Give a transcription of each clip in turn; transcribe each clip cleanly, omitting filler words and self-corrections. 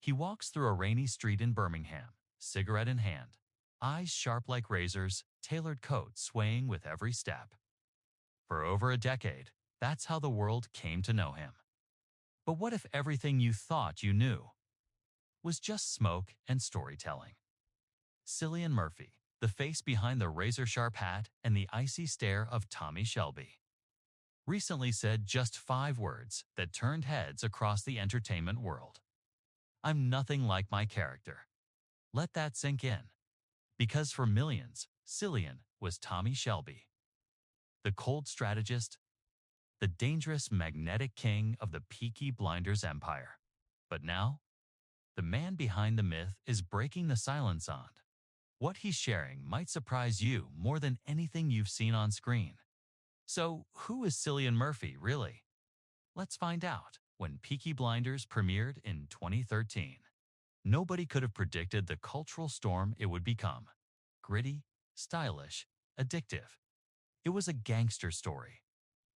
He walks through a rainy street in Birmingham, cigarette in hand, eyes sharp like razors, tailored coat swaying with every step. For over a decade, that's how the world came to know him. But what if everything you thought you knew was just smoke and storytelling? Cillian Murphy, the face behind the razor-sharp hat and the icy stare of Thomas Shelby, recently said just 5 words that turned heads across the entertainment world. "I'm nothing like my character." Let that sink in. Because for millions, Cillian was Thomas Shelby, the cold strategist, the dangerous magnetic king of the Peaky Blinders empire. But now, the man behind the myth is breaking the silence on what he's sharing might surprise you more than anything you've seen on screen. So, who is Cillian Murphy, really? Let's find out. When Peaky Blinders premiered in 2013, nobody could have predicted the cultural storm it would become. Gritty, stylish, addictive. It was a gangster story.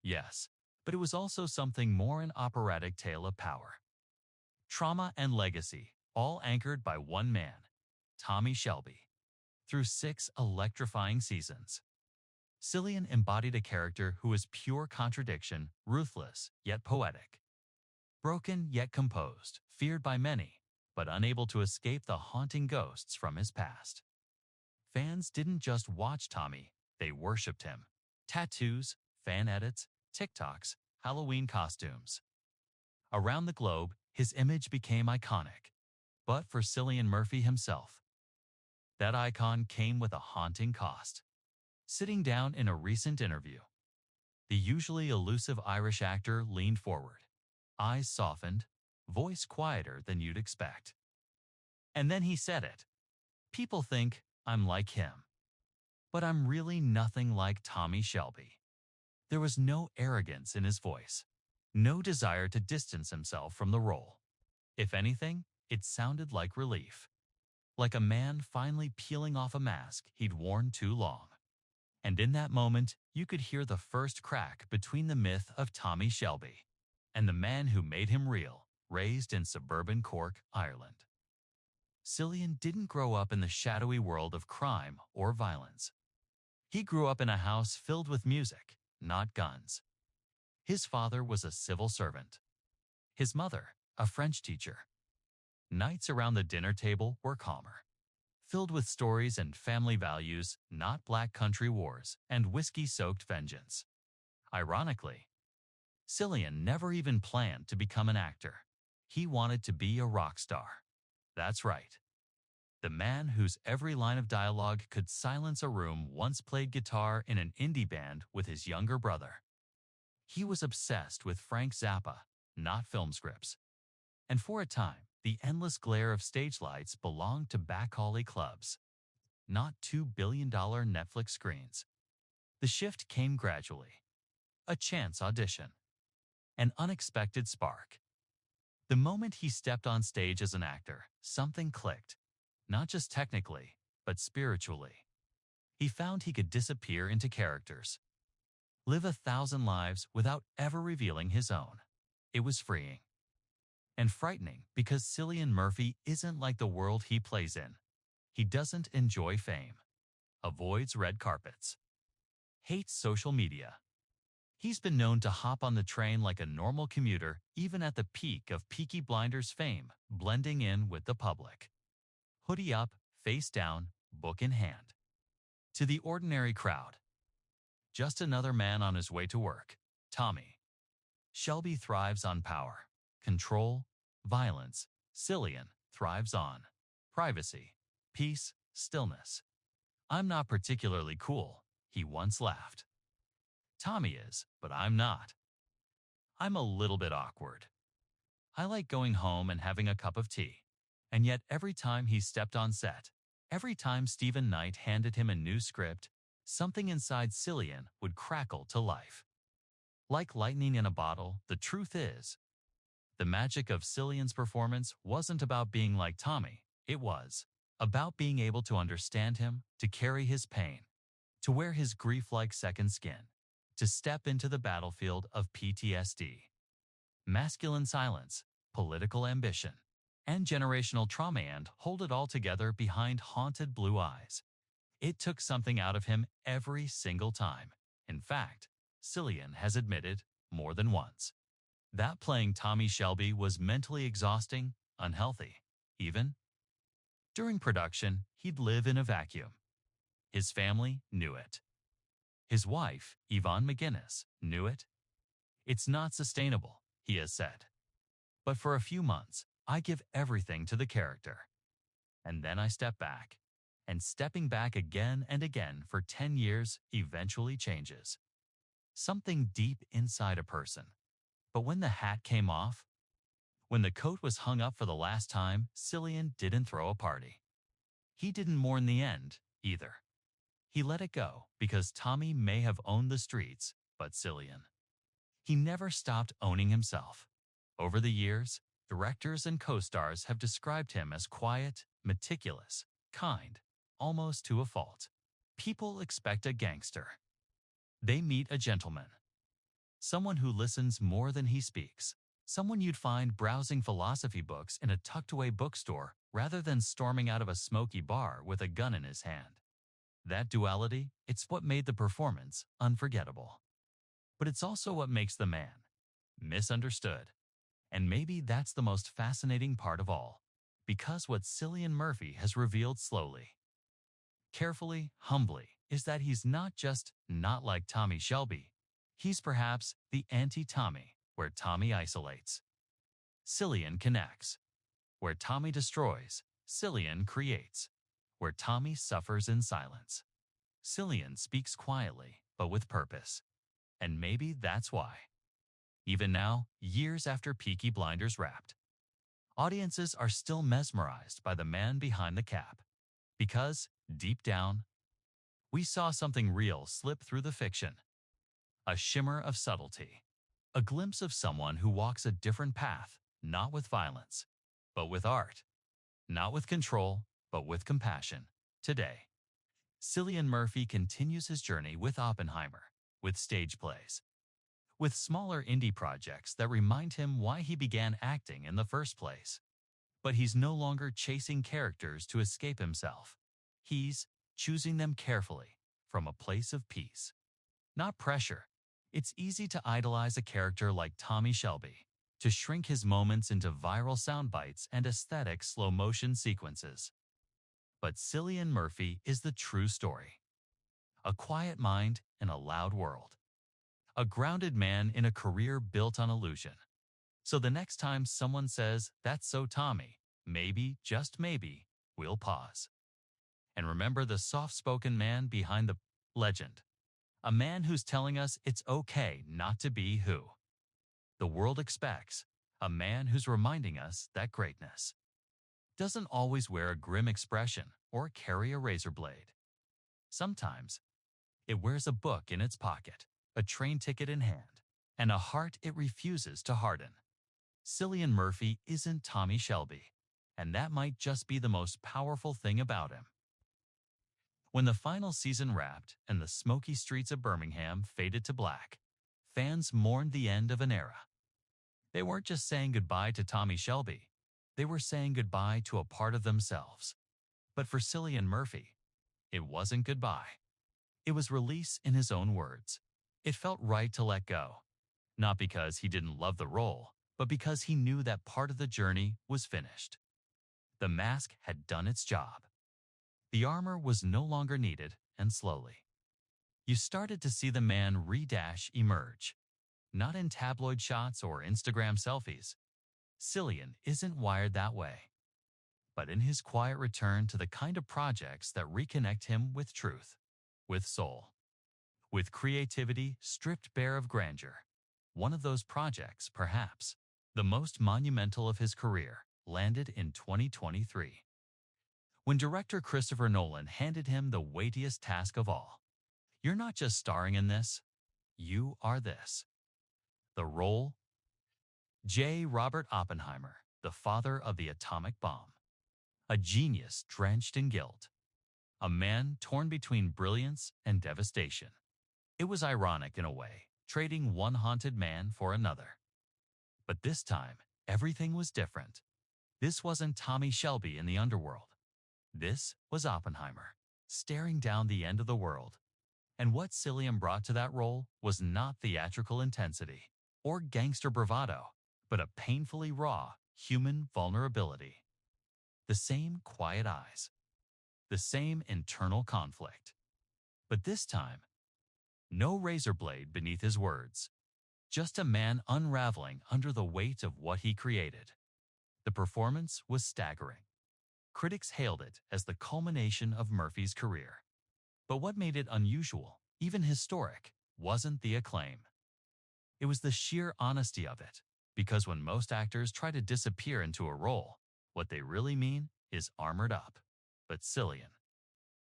Yes, but it was also something more, an operatic tale of power, trauma, and legacy, all anchored by one man, Thomas Shelby. Through 6 electrifying seasons, Cillian embodied a character who was pure contradiction, ruthless yet poetic, broken yet composed, feared by many, but unable to escape the haunting ghosts from his past. Fans didn't just watch Tommy, they worshipped him. Tattoos, fan edits, TikToks, Halloween costumes. Around the globe, his image became iconic. But for Cillian Murphy himself, that icon came with a haunting cost. Sitting down in a recent interview, the usually elusive Irish actor leaned forward, eyes softened, voice quieter than you'd expect. And then he said it. "People think I'm like him, but I'm really nothing like Thomas Shelby." There was no arrogance in his voice, no desire to distance himself from the role. If anything, it sounded like relief, like a man finally peeling off a mask he'd worn too long. And in that moment, you could hear the first crack between the myth of Thomas Shelby and the man who made him real, raised in suburban Cork, Ireland. Cillian didn't grow up in the shadowy world of crime or violence. He grew up in a house filled with music, not guns. His father was a civil servant. His mother, a French teacher. Nights around the dinner table were calmer, filled with stories and family values, not black country wars and whiskey-soaked vengeance. Ironically, Cillian never even planned to become an actor. He wanted to be a rock star. That's right. The man whose every line of dialogue could silence a room once played guitar in an indie band with his younger brother. He was obsessed with Frank Zappa, not film scripts. And for a time, the endless glare of stage lights belonged to back-alley clubs, not $2 billion Netflix screens. The shift came gradually. A chance audition. An unexpected spark. The moment he stepped on stage as an actor, something clicked. Not just technically, but spiritually. He found he could disappear into characters, live 1,000 lives without ever revealing his own. It was freeing. And frightening because Cillian Murphy isn't like the world he plays in. He doesn't enjoy fame, avoids red carpets, hates social media. He's been known to hop on the train like a normal commuter, even at the peak of Peaky Blinders fame, blending in with the public. Hoodie up, face down, book in hand. To the ordinary crowd, just another man on his way to work. Tommy Shelby thrives on power, control, violence. Cillian thrives on privacy, peace, stillness. "I'm not particularly cool," he once laughed. "Tommy is, but I'm not. I'm a little bit awkward. I like going home and having a cup of tea." And yet every time he stepped on set, every time Stephen Knight handed him a new script, something inside Cillian would crackle to life. Like lightning in a bottle, the truth is, the magic of Cillian's performance wasn't about being like Tommy. It was about being able to understand him, to carry his pain, to wear his grief like second skin, to step into the battlefield of PTSD. Masculine silence, political ambition, and generational trauma and hold it all together behind haunted blue eyes. It took something out of him every single time. In fact, Cillian has admitted more than once that playing Tommy Shelby was mentally exhausting, unhealthy. Even during production, he'd live in a vacuum. His family knew it. His wife, Yvonne McGinnis, knew it. It's not sustainable, he has said. But for a few months, I give everything to the character. And then I step back. And stepping back again and again for 10 years eventually changes something deep inside a person. But when the hat came off, when the coat was hung up for the last time, Cillian didn't throw a party. He didn't mourn the end, either. He let it go because Tommy may have owned the streets, but Cillian, he never stopped owning himself. Over the years, directors and co-stars have described him as quiet, meticulous, kind, almost to a fault. People expect a gangster. They meet a gentleman. Someone who listens more than he speaks. Someone you'd find browsing philosophy books in a tucked-away bookstore rather than storming out of a smoky bar with a gun in his hand. That duality, it's what made the performance unforgettable. But it's also what makes the man misunderstood. And maybe that's the most fascinating part of all, because what Cillian Murphy has revealed slowly, carefully, humbly, is that he's not just not like Tommy Shelby. He's perhaps the anti-Tommy, where Tommy isolates, Cillian connects. Where Tommy destroys, Cillian creates. Where Tommy suffers in silence, Cillian speaks quietly, but with purpose. And maybe that's why, even now, years after Peaky Blinders wrapped, audiences are still mesmerized by the man behind the cap. Because, deep down, we saw something real slip through the fiction. A shimmer of subtlety. A glimpse of someone who walks a different path, not with violence, but with art. Not with control, but with compassion. Today, Cillian Murphy continues his journey with Oppenheimer, with stage plays, with smaller indie projects that remind him why he began acting in the first place. But he's no longer chasing characters to escape himself. He's choosing them carefully, from a place of peace, not pressure. It's easy to idolize a character like Tommy Shelby, to shrink his moments into viral sound bites and aesthetic slow-motion sequences. But Cillian Murphy is the true story. A quiet mind in a loud world. A grounded man in a career built on illusion. So the next time someone says, "That's so Tommy," maybe, just maybe, we'll pause. And remember the soft-spoken man behind the legend. A man who's telling us it's okay not to be who the world expects. A man who's reminding us that greatness doesn't always wear a grim expression or carry a razor blade. Sometimes, it wears a book in its pocket, a train ticket in hand, and a heart it refuses to harden. Cillian Murphy isn't Tommy Shelby, and that might just be the most powerful thing about him. When the final season wrapped and the smoky streets of Birmingham faded to black, fans mourned the end of an era. They weren't just saying goodbye to Tommy Shelby, they were saying goodbye to a part of themselves. But for Cillian Murphy, it wasn't goodbye. It was release in his own words. It felt right to let go, not because he didn't love the role, but because he knew that part of the journey was finished. The mask had done its job. The armor was no longer needed, and slowly, you started to see the man emerge. Not in tabloid shots or Instagram selfies. Cillian isn't wired that way. But in his quiet return to the kind of projects that reconnect him with truth, with soul, with creativity stripped bare of grandeur. One of those projects, perhaps the most monumental of his career, landed in 2023. When director Christopher Nolan handed him the weightiest task of all. You're not just starring in this, you are this. The role? J. Robert Oppenheimer, the father of the atomic bomb. A genius drenched in guilt. A man torn between brilliance and devastation. It was ironic in a way, trading one haunted man for another. But this time, everything was different. This wasn't Tommy Shelby in the underworld. This was Oppenheimer, staring down the end of the world. And what Cillian brought to that role was not theatrical intensity or gangster bravado, but a painfully raw, human vulnerability. The same quiet eyes, the same internal conflict. But this time, no razor blade beneath his words, just a man unraveling under the weight of what he created. The performance was staggering. Critics hailed it as the culmination of Murphy's career. But what made it unusual, even historic, wasn't the acclaim. It was the sheer honesty of it, because when most actors try to disappear into a role, what they really mean is armored up. But Cillian,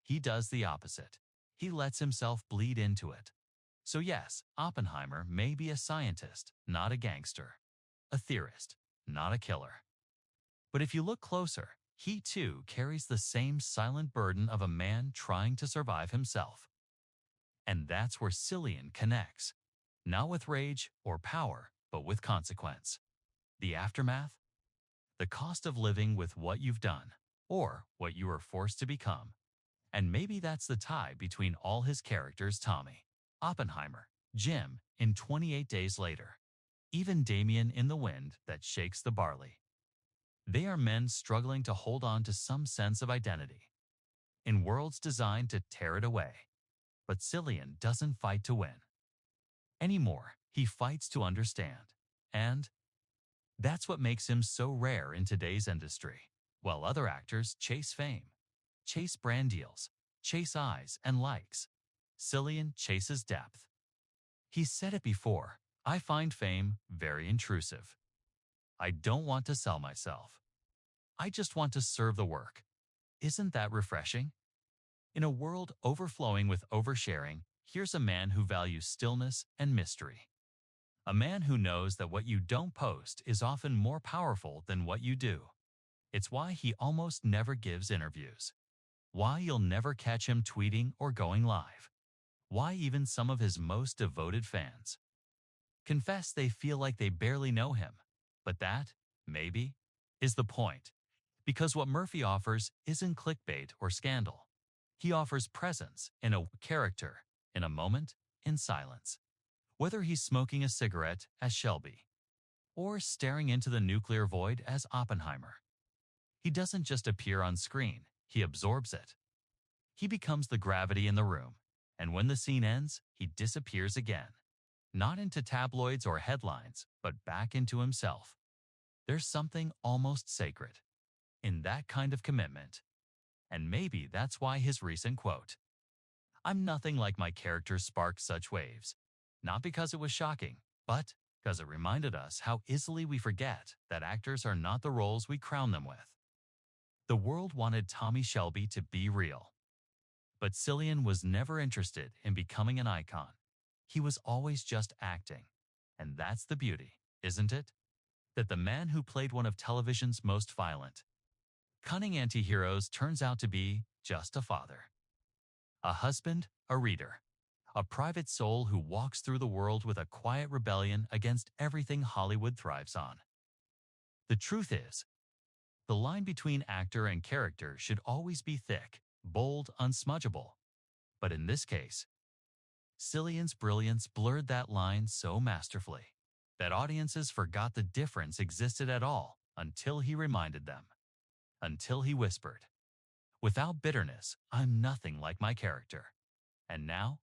he does the opposite. He lets himself bleed into it. So yes, Oppenheimer may be a scientist, not a gangster. A theorist, not a killer. But if you look closer, he too carries the same silent burden of a man trying to survive himself. And that's where Cillian connects. Not with rage or power, but with consequence. The aftermath? The cost of living with what you've done, or what you were forced to become. And maybe that's the tie between all his characters: Tommy, Oppenheimer, Jim in 28 Days Later, even Damien in The Wind That Shakes the Barley. They are men struggling to hold on to some sense of identity, in worlds designed to tear it away. But Cillian doesn't fight to win. Anymore, he fights to understand. And that's what makes him so rare in today's industry. While other actors chase fame, chase brand deals, chase eyes and likes, Cillian chases depth. He's said it before: I find fame very intrusive. I don't want to sell myself. I just want to serve the work. Isn't that refreshing? In a world overflowing with oversharing, here's a man who values stillness and mystery. A man who knows that what you don't post is often more powerful than what you do. It's why he almost never gives interviews. Why you'll never catch him tweeting or going live. Why even some of his most devoted fans confess they feel like they barely know him. But that, maybe, is the point. Because what Murphy offers isn't clickbait or scandal. He offers presence in a character, in a moment, in silence. Whether he's smoking a cigarette as Shelby or staring into the nuclear void as Oppenheimer, he doesn't just appear on screen, he absorbs it. He becomes the gravity in the room, and when the scene ends, he disappears again. Not into tabloids or headlines, but back into himself. There's something almost sacred in that kind of commitment. And maybe that's why his recent quote, "I'm nothing like my character," sparked such waves. Not because it was shocking, but because it reminded us how easily we forget that actors are not the roles we crown them with. The world wanted Tommy Shelby to be real. But Cillian was never interested in becoming an icon. He was always just acting. And that's the beauty, isn't it? That the man who played one of television's most violent, cunning anti-heroes turns out to be just a father. A husband, a reader, a private soul who walks through the world with a quiet rebellion against everything Hollywood thrives on. The truth is, the line between actor and character should always be thick, bold, unsmudgeable. But in this case, Cillian's brilliance blurred that line so masterfully that audiences forgot the difference existed at all until he reminded them. Until he whispered, "Without bitterness, I'm nothing like my character." And now,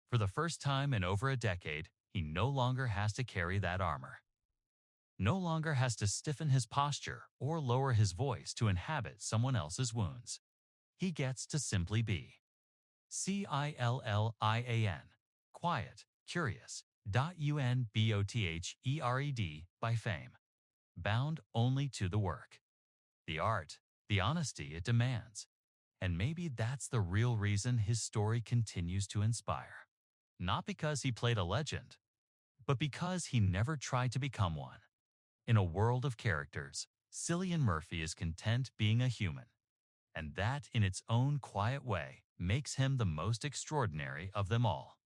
for the first time in over a decade, he no longer has to carry that armor. No longer has to stiffen his posture or lower his voice to inhabit someone else's wounds. He gets to simply be. Cillian, quiet, curious, unbothered by fame, bound only to the work, the art, the honesty it demands. And maybe that's the real reason his story continues to inspire. Not because he played a legend, but because he never tried to become one. In a world of characters, Cillian Murphy is content being a human. And that, in its own quiet way, makes him the most extraordinary of them all.